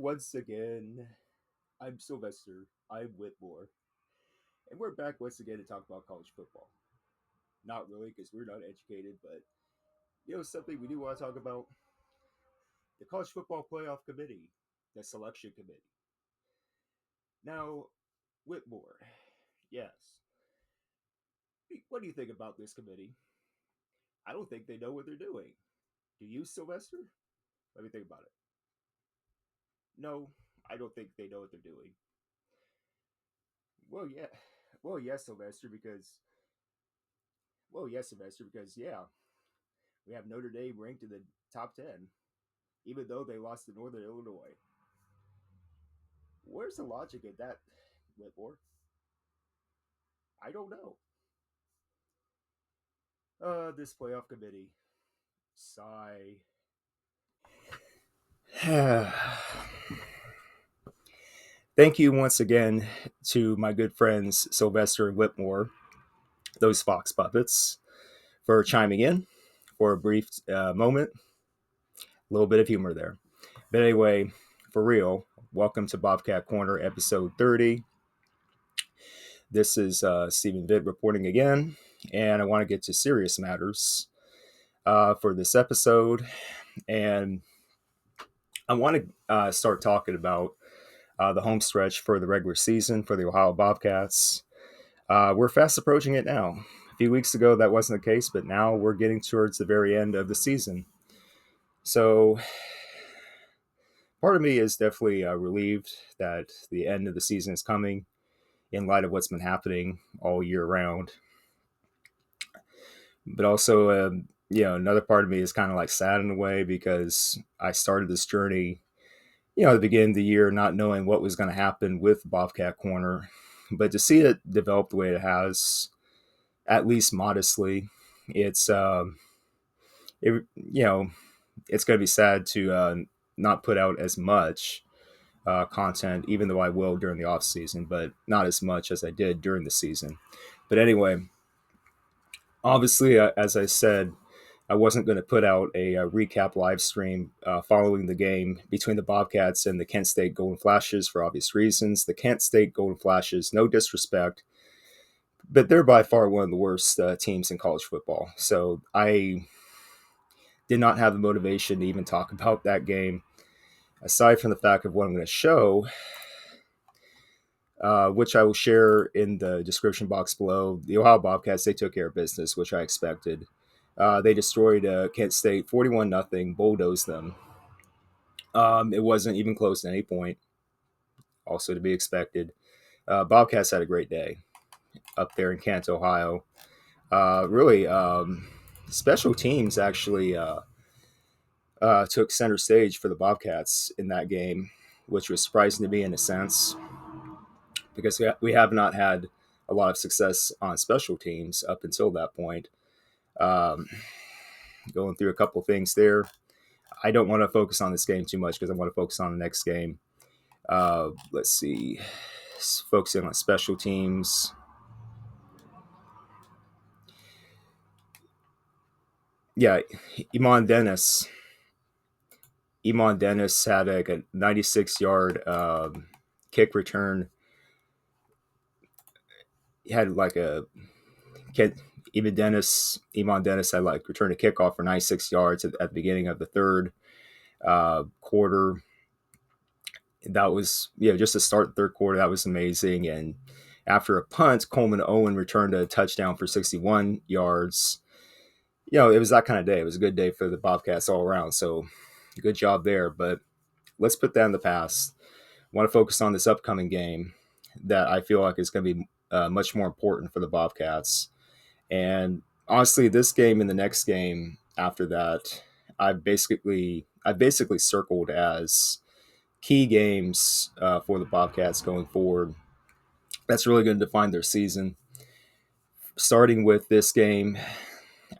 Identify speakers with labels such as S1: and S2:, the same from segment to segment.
S1: once again. I'm Sylvester. I'm Whitmore. And we're back once again to talk about college football. Not really, because we're not educated, but something we do want to talk about the College Football Playoff Committee, the selection committee. Now, Whitmore, yes. What do you think about this committee? I don't think they know what they're doing. Do you, Sylvester? Let me think about it. No, I don't think they know what they're doing. Well, yeah. Well, yes, Sylvester, because yeah, we have Notre Dame ranked in the top 10, even though they lost to Northern Illinois. Where's the logic in that, Whitmore? I don't know. This playoff committee. Sigh. Thank you once again to my good friends Sylvester and Whitmore, those Fox puppets, for chiming in for a brief moment. A little bit of humor there. But anyway, for real, welcome to Bobcat Corner, episode 30. This is Stephen Vitt reporting again, and I want to get to serious matters for this episode. And I want to start talking about the home stretch for the regular season for the Ohio Bobcats. We're fast approaching it now. A few weeks ago, that wasn't the case, but now we're getting towards the very end of the season. So part of me is definitely relieved that the end of the season is coming in light of what's been happening all year round. But also, another part of me is kind of like sad in a way because I started this journey, at the beginning of the year, not knowing what was going to happen with Bobcat Corner. But to see it develop the way it has, at least modestly, it's, it's going to be sad to not put out as much content, even though I will during the off season, but not as much as I did during the season. But anyway, obviously, as I said, I wasn't going to put out a recap live stream following the game between the Bobcats and the Kent State Golden Flashes for obvious reasons. The Kent State Golden Flashes, no disrespect, but they're by far one of the worst teams in college football. So I did not have the motivation to even talk about that game, aside from the fact of what I'm going to show, which I will share in the description box below. The Ohio Bobcats, they took care of business, which I expected. They destroyed Kent State 41-0, bulldozed them. It wasn't even close at any point, also to be expected. Bobcats had a great day up there in Kent, Ohio. Really, special teams actually took center stage for the Bobcats in that game, which was surprising to me in a sense, because we have not had a lot of success on special teams up until that point. Going through a couple things there. I don't want to focus on this game too much because I want to focus on the next game. Let's see. Focusing on special teams. Yeah, Iman Dennis. Iman Dennis had a 96-yard kick return. He had like a Iman Dennis had like returned a kickoff for 96 yards at the beginning of the third quarter. That was just to start the third quarter. That was amazing. And after a punt, Coleman Owen returned a touchdown for 61 yards. It was that kind of day. It was a good day for the Bobcats all around. So good job there. But let's put that in the past. I want to focus on this upcoming game that I feel like is going to be much more important for the Bobcats. And honestly, this game and the next game after that, I basically circled as key games for the Bobcats going forward. That's really going to define their season. Starting with this game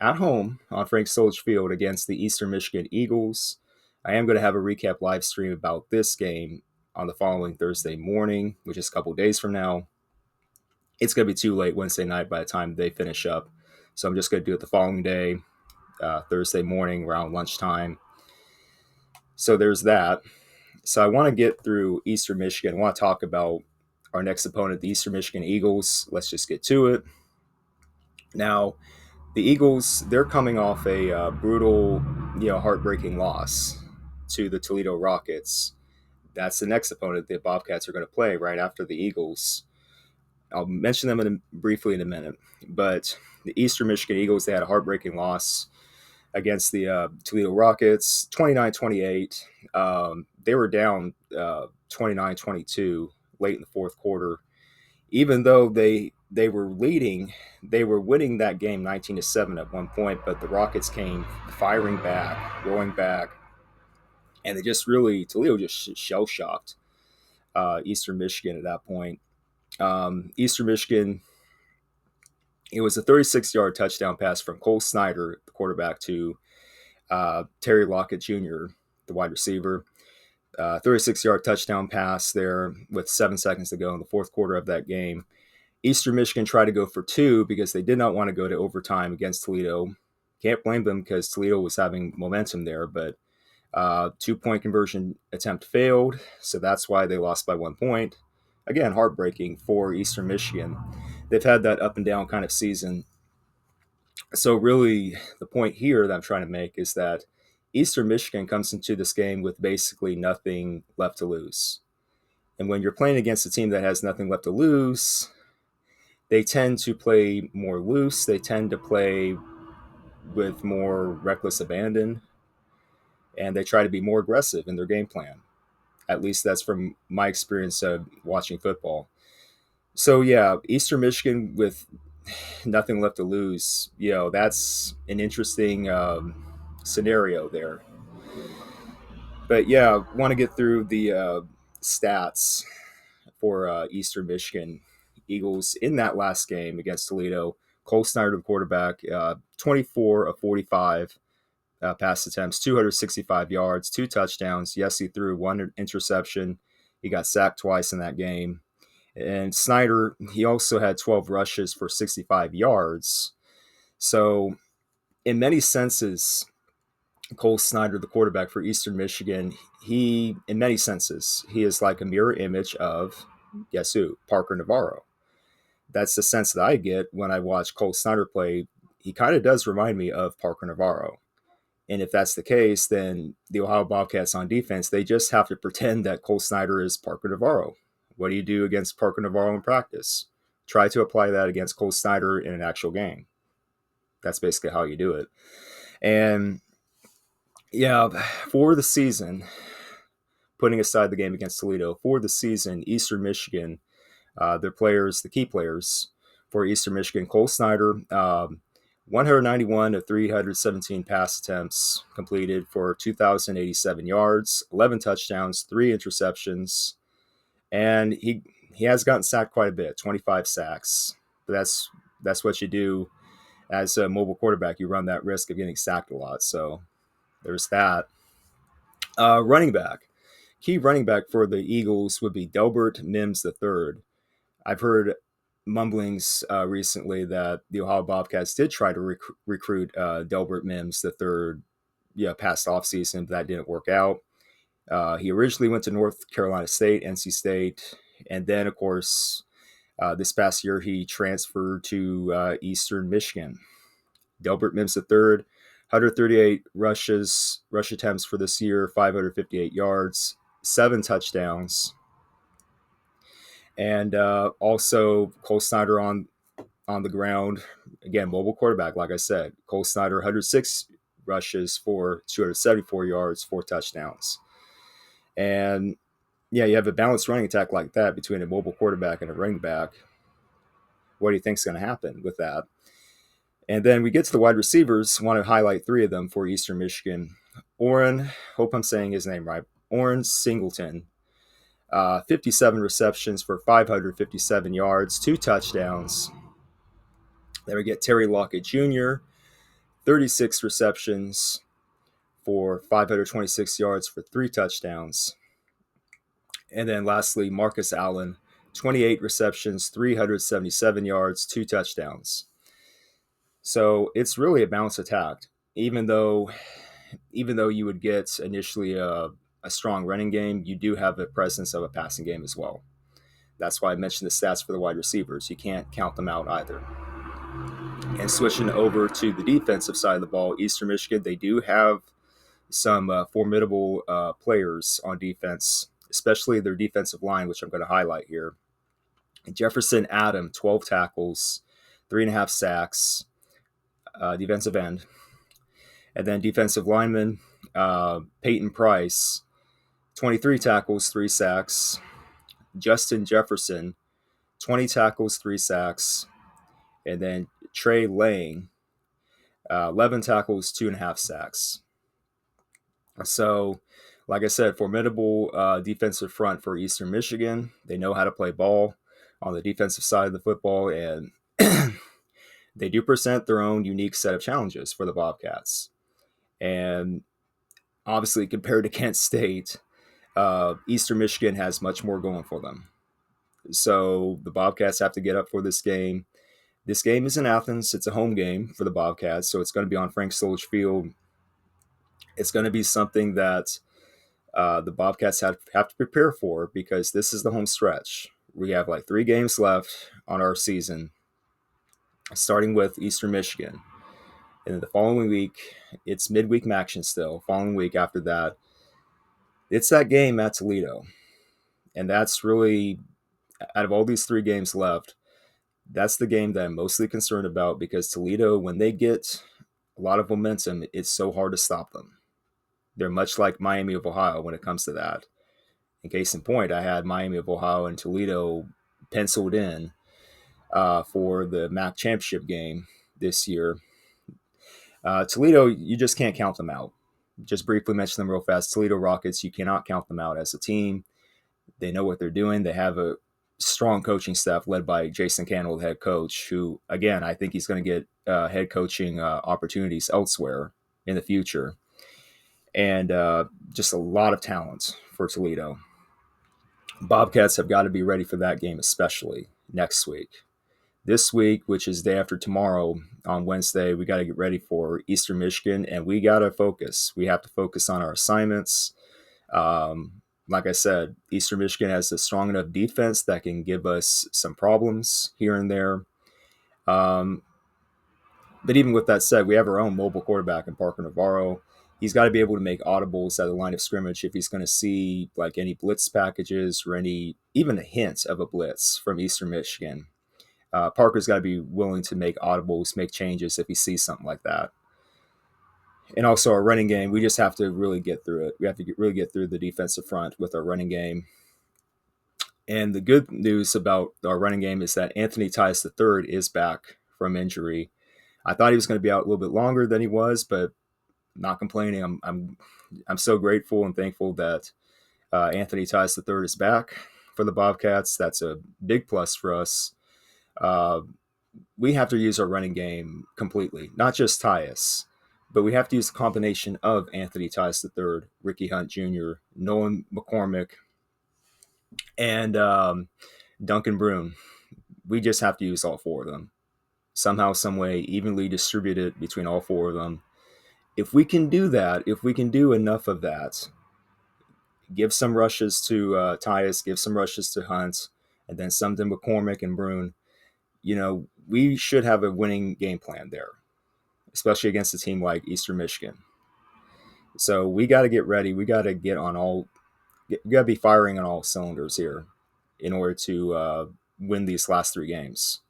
S1: at home on Frank Solich Field against the Eastern Michigan Eagles. I am going to have a recap live stream about this game on the following Thursday morning, which is a couple days from now. It's going to be too late Wednesday night by the time they finish up. So I'm just going to do it the following day, Thursday morning around lunchtime. So there's that. So I want to get through Eastern Michigan. I want to talk about our next opponent, the Eastern Michigan Eagles. Let's just get to it. Now, the Eagles, they're coming off a brutal, heartbreaking loss to the Toledo Rockets. That's the next opponent the Bobcats are going to play right after the Eagles. I'll mention them briefly in a minute. But the Eastern Michigan Eagles, they had a heartbreaking loss against the Toledo Rockets, 29-28. They were down 29-22 late in the fourth quarter. Even though they were leading, they were winning that game 19-7 at one point, but the Rockets came firing back, rolling back, and they just really Toledo just shell shocked Eastern Michigan at that point. Eastern Michigan, it was a 36-yard touchdown pass from Cole Snyder, the quarterback, to Terry Lockett Jr., the wide receiver. 36-yard touchdown pass there with 7 seconds to go in the fourth quarter of that game. Eastern Michigan tried to go for two because they did not want to go to overtime against Toledo. Can't blame them because Toledo was having momentum there, but 2-point conversion attempt failed, so that's why they lost by 1 point. Again, heartbreaking for Eastern Michigan. They've had that up and down kind of season. So really, the point here that I'm trying to make is that Eastern Michigan comes into this game with basically nothing left to lose. And when you're playing against a team that has nothing left to lose, they tend to play more loose. They tend to play with more reckless abandon, and they try to be more aggressive in their game plan. At least that's from my experience of watching football. So yeah, Eastern Michigan with nothing left to lose. That's an interesting scenario there. But yeah, want to get through the stats for Eastern Michigan Eagles in that last game against Toledo. Cole Snyder, the quarterback, 24 of 45 pass attempts, 265 yards, 2 touchdowns. Yes, he threw 1 interception. He got sacked twice in that game. And Snyder, he also had 12 rushes for 65 yards. So, in many senses, Cole Snyder, the quarterback for Eastern Michigan, in many senses, he is like a mirror image of, guess who? Parker Navarro. That's the sense that I get when I watch Cole Snyder play. He kind of does remind me of Parker Navarro. And if that's the case, then the Ohio Bobcats on defense, they just have to pretend that Cole Snyder is Parker Navarro. What do you do against Parker Navarro in practice? Try to apply that against Cole Snyder in an actual game. That's basically how you do it. And yeah, for the season, putting aside the game against Toledo, for the season, Eastern Michigan, their players, the key players for Eastern Michigan, Cole Snyder, 191 of 317 pass attempts completed for 2,087 yards, 11 touchdowns, 3 interceptions, and he has gotten sacked quite a bit, 25 sacks. But that's what you do as a mobile quarterback. You run that risk of getting sacked a lot. So there's that. Running back. Key running back for the Eagles would be Delbert Mims III. I've heard mumblings recently that the Ohio Bobcats did try to recruit Delbert Mims III, past offseason, but that didn't work out. He originally went to North Carolina State, NC State, and then, of course, this past year he transferred to Eastern Michigan. Delbert Mims III, 138 rush attempts for this year, 558 yards, 7 touchdowns. And also Cole Snyder on the ground. Again, mobile quarterback, like I said. Cole Snyder, 106 rushes for 274 yards, 4 touchdowns. And yeah, you have a balanced running attack like that between a mobile quarterback and a running back. What do you think is going to happen with that? And then we get to the wide receivers. I want to highlight 3 of them for Eastern Michigan. Orrin, hope I'm saying his name right. Orrin Singleton, 57 receptions for 557 yards, 2 touchdowns. Then we get Terry Lockett Jr., 36 receptions for 526 yards for 3 touchdowns. And then lastly, Marcus Allen, 28 receptions, 377 yards, 2 touchdowns. So it's really a balanced attack, even though you would get initially a strong running game, you do have the presence of a passing game as well. That's why I mentioned the stats for the wide receivers. You can't count them out either. And switching over to the defensive side of the ball, Eastern Michigan, they do have some formidable players on defense, especially their defensive line, which I'm going to highlight here. Jefferson Adam, 12 tackles, 3.5 sacks, defensive end. And then defensive lineman, Peyton Price, 23 tackles, 3 sacks. Justin Jefferson, 20 tackles, 3 sacks. And then Trey Lang, 11 tackles, 2.5 sacks. So, like I said, formidable defensive front for Eastern Michigan. They know how to play ball on the defensive side of the football, and they do present their own unique set of challenges for the Bobcats. And obviously, compared to Kent State, Eastern Michigan has much more going for them. So the Bobcats have to get up for this game. This game is in Athens. It's a home game for the Bobcats, so it's going to be on Frank Solich Field. It's going to be something that the Bobcats have to prepare for, because this is the home stretch. We have like 3 games left on our season, starting with Eastern Michigan. And then the following week, it's midweek action still. Following week after that, it's that game at Toledo. And that's really, out of all these 3 games left, that's the game that I'm mostly concerned about, because Toledo, when they get a lot of momentum, it's so hard to stop them. They're much like Miami of Ohio when it comes to that. In case in point, I had Miami of Ohio and Toledo penciled in for the MAC championship game this year. Toledo, you just can't count them out. Just briefly mention them real fast. Toledo Rockets, you cannot count them out as a team. They know what they're doing. They have a strong coaching staff led by Jason Candle, the head coach, who, again, I think he's going to get head coaching opportunities elsewhere in the future. And just a lot of talent for Toledo. Bobcats have got to be ready for that game, especially next week. This week, which is day after tomorrow on Wednesday, we got to get ready for Eastern Michigan, and we got to focus. We have to focus on our assignments. Like I said, Eastern Michigan has a strong enough defense that can give us some problems here and there. But even with that said, we have our own mobile quarterback in Parker Navarro. He's got to be able to make audibles at the line of scrimmage if he's going to see like any blitz packages or even a hint of a blitz from Eastern Michigan. Parker's got to be willing to make audibles, make changes if he sees something like that. And also our running game, we just have to really get through it. We have to really get through the defensive front with our running game. And the good news about our running game is that Anthony Tice III is back from injury. I thought he was going to be out a little bit longer than he was, but not complaining. I'm so grateful and thankful that Anthony Tice III is back for the Bobcats. That's a big plus for us. We have to use our running game completely, not just Tyus, but we have to use the combination of Anthony Tice III, Ricky Hunt Jr., Nolan McCormick, and Duncan Brune. We just have to use all 4 of them. Somehow, some way, evenly distributed between all 4 of them. If we can do that, if we can do enough of that, give some rushes to Tyus, give some rushes to Hunt, and then some to McCormick and Brune, we should have a winning game plan there, especially against a team like Eastern Michigan. So we got to get ready. We got to we got to be firing on all cylinders here in order to win these last 3 games,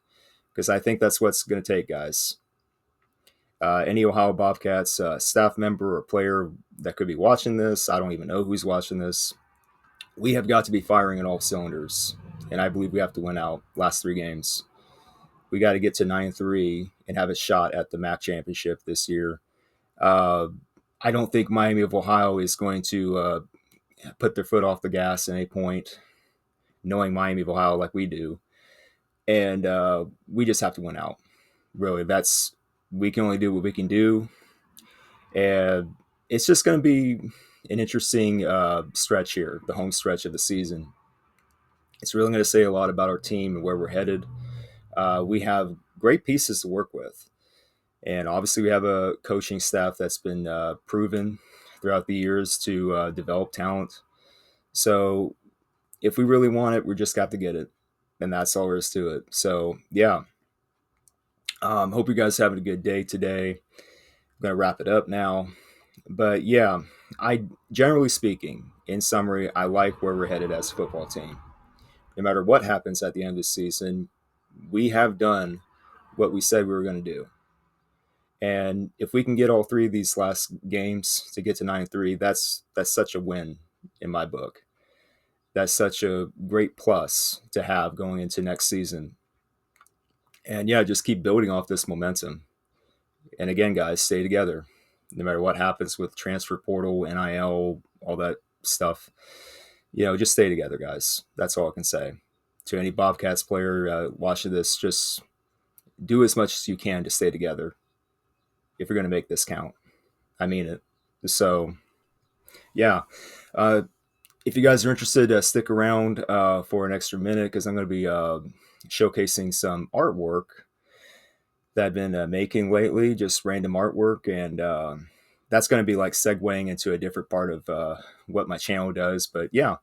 S1: because I think that's what's going to take, guys. Any Ohio Bobcats staff member or player that could be watching this, I don't even know who's watching this, we have got to be firing on all cylinders, and I believe we have to win out last 3 games. We got to get to 9-3 and have a shot at the MAC championship this year. I don't think Miami of Ohio is going to put their foot off the gas at any point, knowing Miami of Ohio like we do. And we just have to win out. Really, we can only do what we can do. And it's just going to be an interesting stretch here, the home stretch of the season. It's really going to say a lot about our team and where we're headed. We have great pieces to work with. And obviously we have a coaching staff that's been proven throughout the years to develop talent. So if we really want it, we just got to get it, and that's all there is to it. So yeah, hope you guys having a good day today. I'm gonna wrap it up now, but yeah, I generally speaking, in summary, I like where we're headed as a football team. No matter what happens at the end of the season, we have done what we said we were going to do. And if we can get all three of these last games to get to 9-3, that's such a win in my book. That's such a great plus to have going into next season. And yeah, just keep building off this momentum. And again, guys, stay together. No matter what happens with transfer portal, NIL, all that stuff, just stay together, guys. That's all I can say. To any Bobcats player watching this, just do as much as you can to stay together if you're going to make this count. I mean it. So, yeah. If you guys are interested, stick around for an extra minute because I'm going to be showcasing some artwork that I've been making lately, just random artwork. And that's going to be like segueing into a different part of what my channel does. But yeah,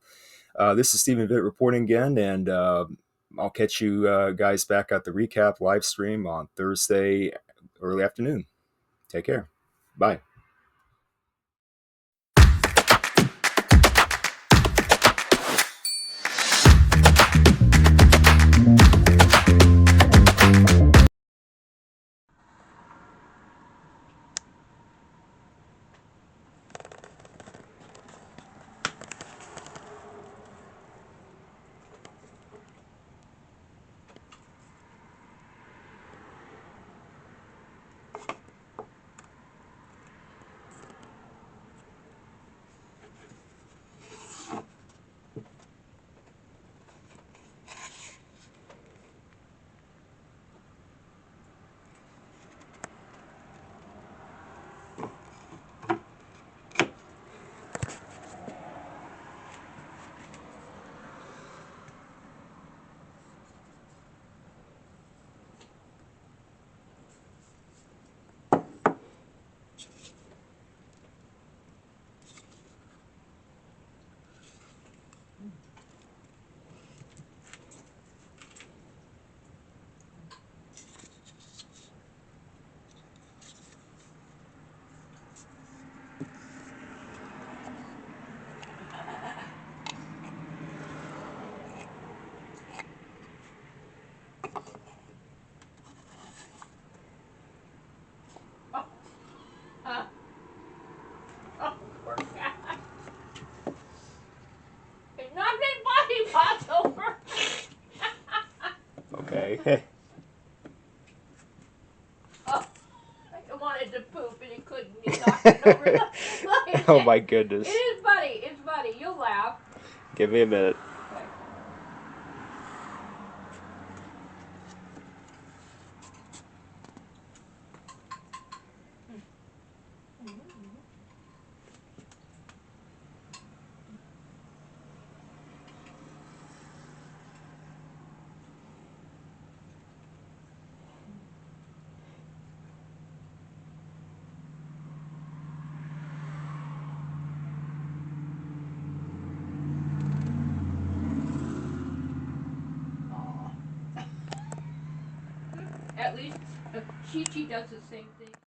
S1: this is Stephen Vitt reporting again. And I'll catch you guys back at the recap live stream on Thursday early afternoon. Take care. Bye. Okay.
S2: Oh, I wanted to poop and he couldn't. He knocked it over the
S1: Oh my goodness.
S2: It is funny. It's funny. You'll laugh.
S1: Give me a minute.
S2: Okay. At least Chi Chi does the same thing.